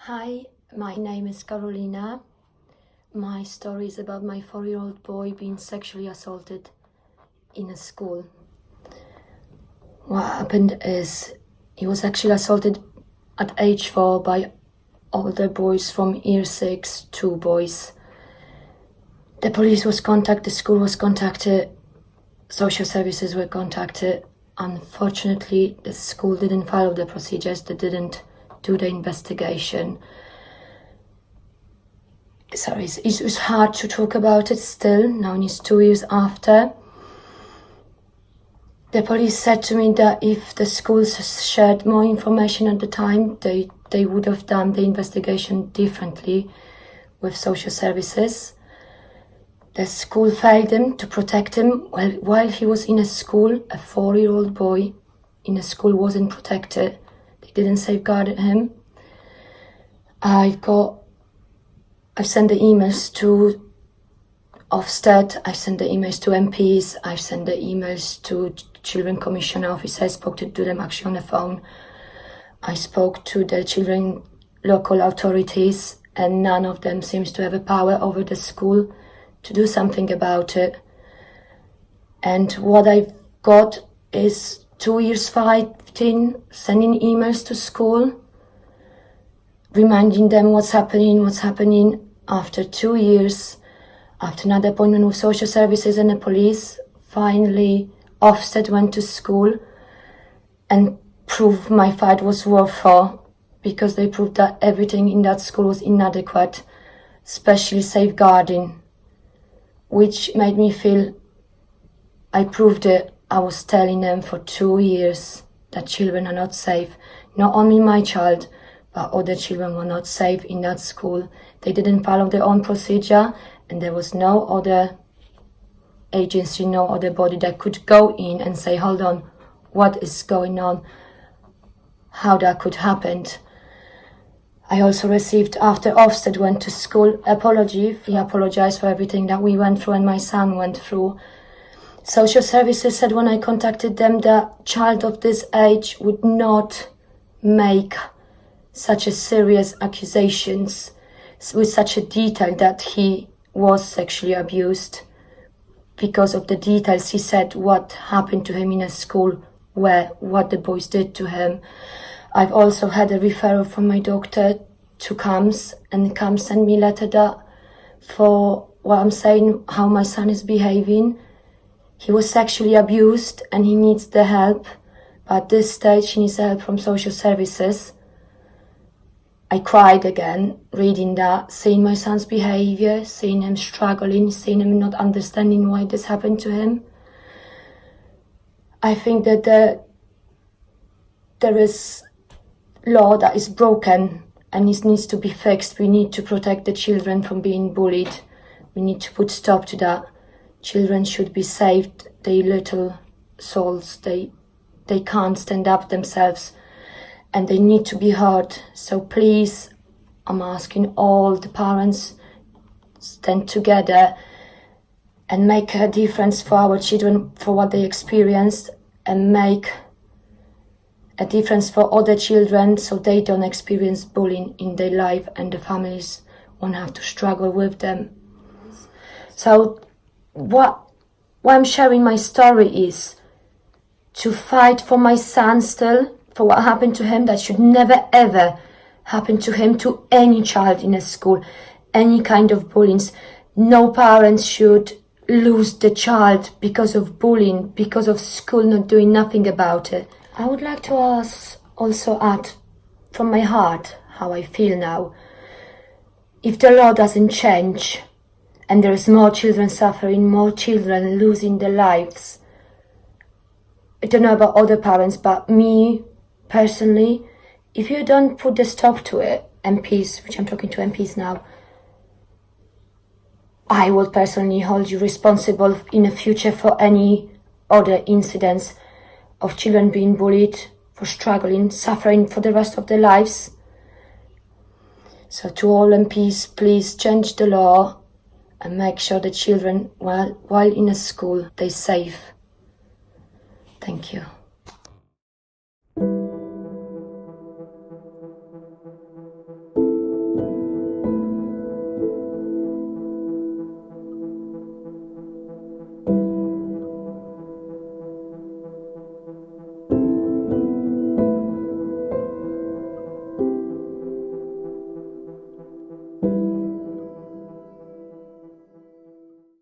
Hi, my name is Carolina. My story is about my 4-year-old boy being sexually assaulted in a school. What happened is he was actually assaulted at age 4 by older boys from year 6, 2 boys. The police was contacted, the school was contacted, social services were contacted. Unfortunately, the school didn't follow the procedures, they didn't do the investigation. Sorry, it's hard to talk about it still, now it's 2 years after. The police said to me that if the schools shared more information at the time, they would have done the investigation differently with social services. The school failed him to protect him while he was in a school. A 4-year-old boy in a school wasn't protected. They didn't safeguard him. I've sent the emails to Ofsted, I've sent the emails to MPs, I've sent the emails to Children Commissioner Office. I spoke to them actually on the phone. I spoke to the children local authorities, and none of them seems to have a power over the school to do something about it. And what I've got is 2 years fighting, sending emails to school, reminding them what's happening. After 2 years, after another appointment with social services and the police, finally Ofsted went to school and proved my fight was worth it, because they proved that everything in that school was inadequate, especially safeguarding, which made me feel I proved it. I was telling them for 2 years that children are not safe. Not only my child, but other children were not safe in that school. They didn't follow their own procedure, and there was no other agency, no other body that could go in and say, hold on, what is going on? How that could happen? I also received, after Ofsted went to school, apology. He apologized for everything that we went through and my son went through. Social services said when I contacted them that child of this age would not make such a serious accusations with such a detail that he was sexually abused, because of the details he said what happened to him in a school, what the boys did to him. I've also had a referral from my doctor to CAMS, and CAMS sent me a letter that for what I'm saying, how my son is behaving. He was sexually abused and he needs the help, but at this stage he needs help from social services. I cried again, reading that, seeing my son's behavior, seeing him struggling, seeing him not understanding why this happened to him. I think that there is law that is broken and it needs to be fixed. We need to protect the children from being bullied. We need to put stop to that. Children should be saved. They little souls. They can't stand up themselves, and they need to be heard. So please, I'm asking all the parents, stand together and make a difference for our children, for what they experienced, and make a difference for other children so they don't experience bullying in their life and the families won't have to struggle with them. So what I'm sharing my story is to fight for my son still, for what happened to him, that should never ever happen to him, to any child in a school, any kind of bullying. No parents should lose the child because of bullying, because of school not doing nothing about it. I would like to also add from my heart how I feel now. If the law doesn't change and there is more children suffering, more children losing their lives, I don't know about other parents, but me personally, if you don't put the stop to it, MPs, which I'm talking to MPs now, I will personally hold you responsible in the future for any other incidents of children being bullied, for struggling, suffering for the rest of their lives. So to all MPs, please change the law and make sure the children, while in a school, they're safe. Thank you.